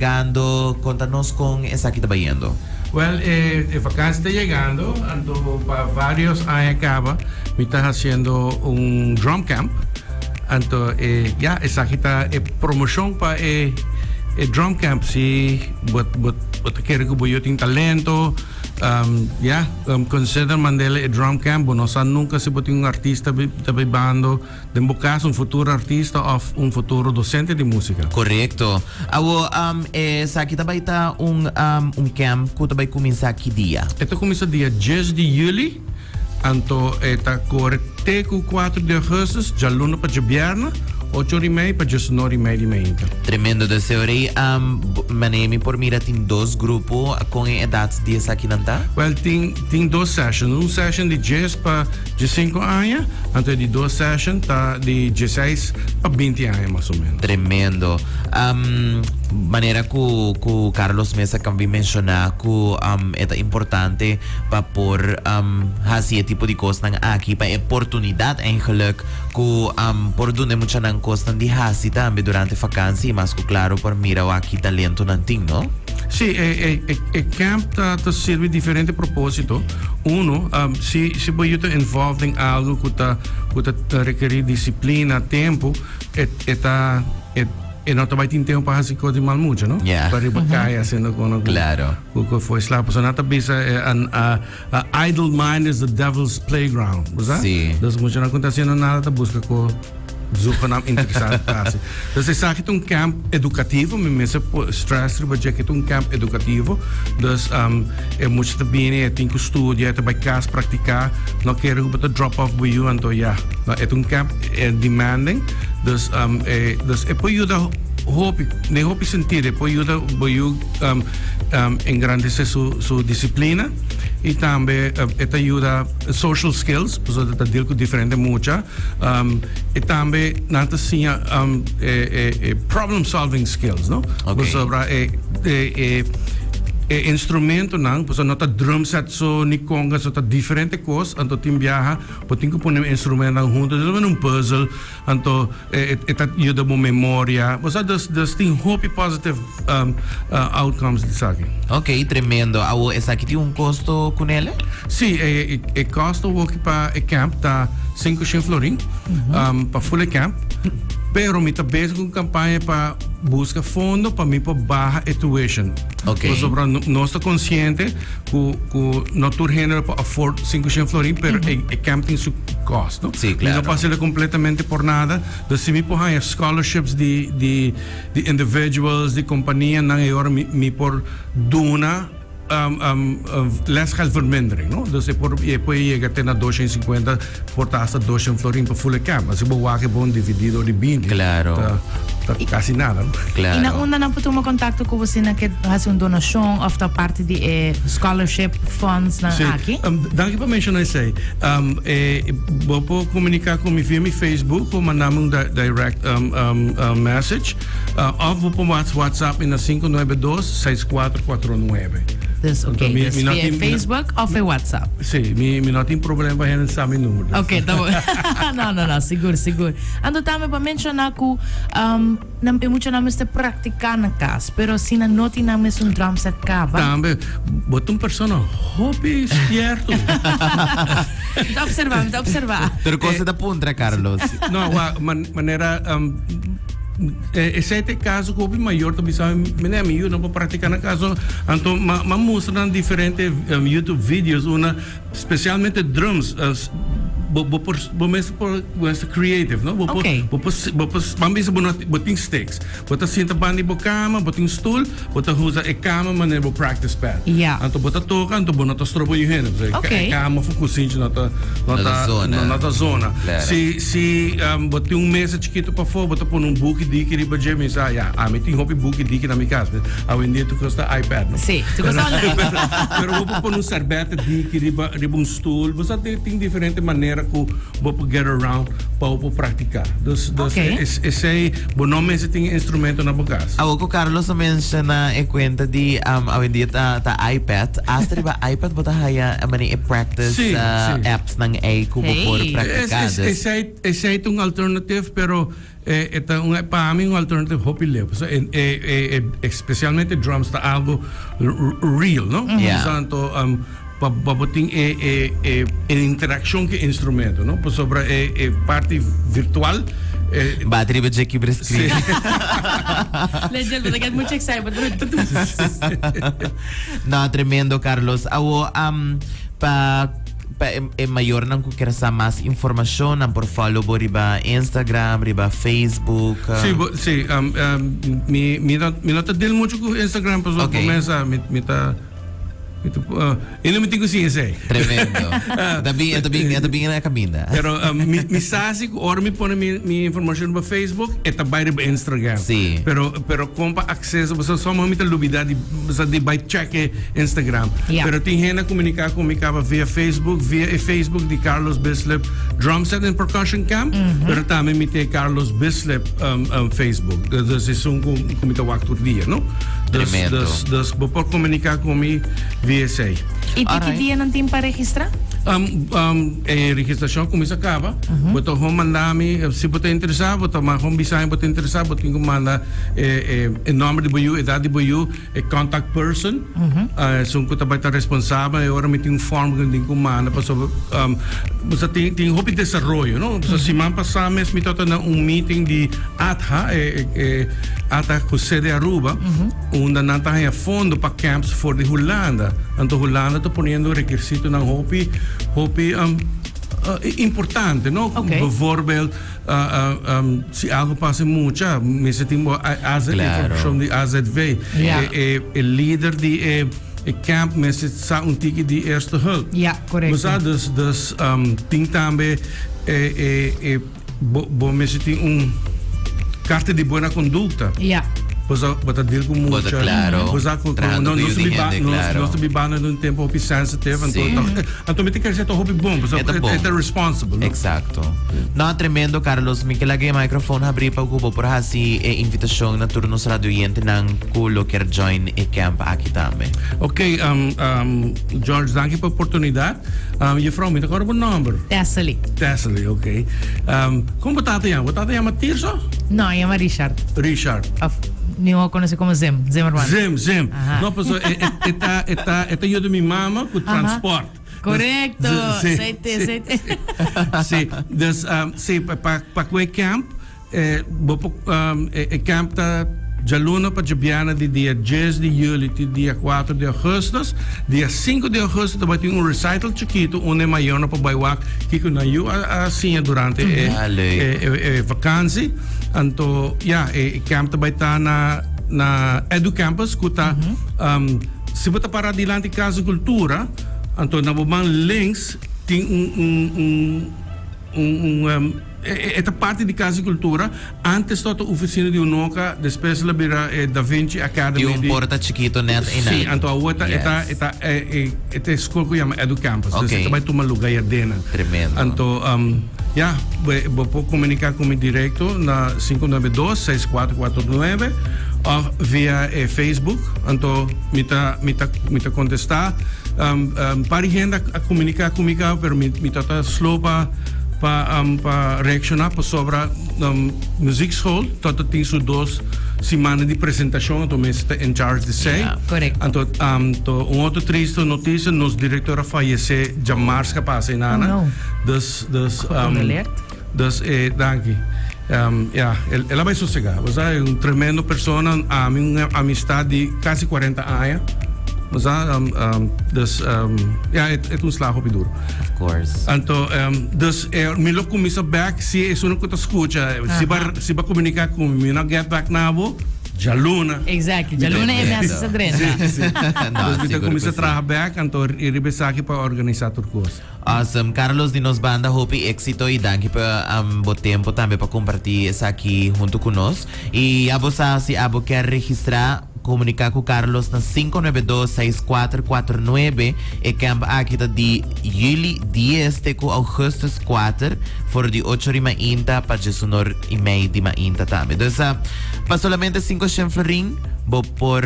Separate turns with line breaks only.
llegando. Contanos con esa que está yendo.
Well, vacancia está llegando, ando para varios años acaba, me estás haciendo un drum camp, ando esa está promoción para drum camp, si quiere que yo tenga talento, consider mandele drum camp, no sabe nunca si puede un artista de bando, de un caso un futuro artista o un futuro docente de música.
Correcto. Esa aquí también está un camp que también comienza aquí día.
Esto comienza día 10 de julio, anto está corte 4 de agosto, ya lunes para viernes. 8:30 para 19:30.
Tremendo deseo. Manemi por mira tem 2 grupos com idades de essa aqui não tá?
Well, tem 2 sessions. Uma session de 10 para 15 anos, então de 2 sessions tá de 16 para 20 anos mais ou menos.
Tremendo. Maneira que o Carlos Mesa acabou mencionar que é importante para por esse tipo de coisa aqui para oportunidade eigenlijk que por donde muita não costa de hasi também durante vacancy, mas que claro por mira o aqui talento não tem, não?
Sim, o camp tá serve diferente propósito. Se você está envolvido em algo que tá requerir disciplina, tempo, e não também tem tempo para fazer coisas mal muito, não? Para ir para sendo com
claro.
O que foi slap, so nata bisa idle mind is the devil's playground, sabe?
Sim.
Das muito não acontecendo nada, tá busca com zoeken naar interessante praten. Dus ik zag het een camp educativo, met mensen stress erbij, je het een camp educativo. Dus moet je binnen, je tinko studie, je bij kaas practica, nog keer op de drop off bij je en to ja, het een camp demanding. Dus poi je dat hoop ik sentire, poi je dat bij je engrandecer su disciplina. E também ajuda social skills, porque está deal com diferente mucha. E também nada assim problem solving skills, não?
Okay.
Sobre instrumento não, porque não tá drum set so ni conga so tá diferente coisa, então tem viaja, porque tem que pôr instrumento junto, é um puzzle, então tá ajuda com memória, porque das tem hope positive outcomes disso aqui.
Ok, tremendo. Essa aqui tem custo com ele?
Sim, o custo para o camp tá 500 florin para full camp. Pero me está bezig com campanha para buscar fundo para mim para barra tuition.
Okay.
Sobre não estou consciente que não estou género para afford 500 florin, pero o camp tem seu custo.
Sim, claro.
Não passa completamente por nada. Então se me põe scholarships de individuals, de companhia, não é hora me por duna lesgeldvermindering, no? Dus je gaat naar 250 por hasta 200 florin para full camp. Assim vou que bom dividido de 20.
Claro.
Tá quase nada. No?
Claro.
E na una na po tumo kontakto ko você na que faz uma donação of the parte de scholarship funds na aqui.
Dank je por mencionar isso aí. Vou comunicar com minha firma Facebook, vou mandar um direct message. Ou vou pôr WhatsApp na 592-6449.
Dus oké, dus via Facebook of via WhatsApp?
Sim, não tem problema para renunciar meu número.
Ok, tá bom. Não, seguro. Ando também para mencionar que não é muito nada de praticar na casa, pero se não tem nada de drum set cava.
Também, bota persona hobby certo.
Tá observar.
Pero coisa da punta, Carlos.
Não, maneira esse é o caso que o maior também sabe, eu não vou praticar na casa, então mostram diferentes YouTube vídeos, especialmente drums, vou creative, não?
Ok.
Vamos botar sticks, botar cinta banda de cama, botar stool, botar usa a cama, mas vou practice pad.
Yeah.
Então botar toca, então botar strobo em renda,
ok.
Cama focusinho na zona. Se botar mês chiquito para fora, botar por book de que riba já me sai, me tem hobby book de que na minha casa, a vender tu custa iPad, não?
Sim, tu custa online.
Pero vou pôr serbete de que riba stool, você tem diferente maneira maneira que vou get around para praticar. Dus esse bom mês tem instrumento na bagagem.
Ako ko Carlos menciona e kwenta di awindi ta iPad. Astra ba iPad bota haya mani practice apps ng kubo por praticadas.
Esse é um alternativo, pero para mim um alternativo hopileu. Especialmente drums está algo real, não? Portanto, paboting interação com instrumento, não? Por sobre parte virtual.
Battery ba Jackie prescribe?
Legend, but I get much excitement.
No, tremendo Carlos. Awo mayor nang kukira sa mas informasyon ang por follow bo riba Instagram, riba Facebook.
Sí, mi nota del mucho con Instagram, pues comienza ele me tem que sei.
Tremendo. Tabi na kabina.
Pero mi sasi or mi pone mi informação no Facebook e também no Instagram.
Sí.
Pero compa acesso, você só muito dúvida de você de by check Instagram.
Yeah.
Pero tem gente comunicar comigo via Facebook de Carlos Bislip Drum Set and Percussion Camp. Pero também me tem Carlos Bislip Facebook. Dus is como te waktu dia, no?
Tremendo.
Dus por comunicar comigo via sei.
E que dia não tem para registrar?
Registração como isso acaba. Botou mandar-me, se você interessar, botou mais bisagem, você interessar, botou que manda nome de boiú, idade de boiú, contact person. São que vai estar responsável. Agora me tem forma que tem que manda, você tem roupa de desenvolvimento, não? Semana passada mesmo me toca meeting de ATA com sede Aruba, onde não tem fundo para camps for de Holanda. Então Holanda está ponendo requisito na roupa importante, não? Bijvoorbeeld, se algo passa muito, mensen tem informação de AZV, o líder de camp, mensen sa ticket de eerste hulp.
Ja, correct.
Dus tem também mensen tem carta de boa conduta.
Ja.
Bota dir com muito.
Claro.
Nós bibana num tempo sensitive, então me tem que ser hobby bom, é responsible.
Exacto. No, tremendo Carlos, mi kilagay microphone habri pa kubo por hasi invitasyon na turnos radioyente ng kulo ker join camp aqui também.
Ok, George, dank je voor de opportuniteit. Je vrouw met elkaar op een nummer. Tessely, ok. Como botata yan? Botata yan Matirso?
No, llama Richard.
Richard.
Ni o conoce como Zimmerman.
Zem. No, pues esta yo de mi mamá con transport.
Correcto.
Sí, dus para que camp, camp ta Jaluna para Jabiana de dia 10 de julho até dia 4 de agosto. Dia 5 de agosto vai ter recital chiquito onde maior para baiwak que na eu assim durante vakansie. Então, camp vai estar na Edu Campus que tá se você para adiante casa cultura, então na bom links tem esta parte de Casa e Cultura, antes toda a oficina de Unoca, depois ela vira Da Vinci Academy.
E porta chiquito net ina.
Sim, então a outra esta escola que chama Edu Campus.
Okay.
Então vai tomar lugar dentro.
Tremendo.
Então, vou comunicar comigo direto na 592-6449 ou via Facebook. Então, me tá contestar. Para gente a comunicar comigo, pero me tá slow para reaccionar sobre a muziekschool. Tot tem su 2 semanas de apresentação, então me está em charge de sei.
Correto.
Então, outra triste notícia, nosso diretor faleceu já março que passa em ano. Dus danke. Ela vai sossegar. Você é uma tremenda pessoa, uma amistade de quase 40 anos. Mas é um slag op je door.
Of course.
Então, me lo começa back se é uma coisa escuta, se vai comunicar com mim, não get back na vo, Jaluna.
Exacto, Jaluna é minha assistente.
Então começa a trabalhar back, então eu rebessa aqui para organizar tudo coisa.
Awesome. Carlos, dinos banda, hope éxito y danke pa bot tempo también para compartir esa aquí junto con nos. Y abo sa si abo quer registrar comunicar com Carlos na 592-6449 e camp aqui tá de juli 10 te com augustus 4 for de 8 de mainta para de sonor e meio de mainta também. Então, pa solamente 5 florin, por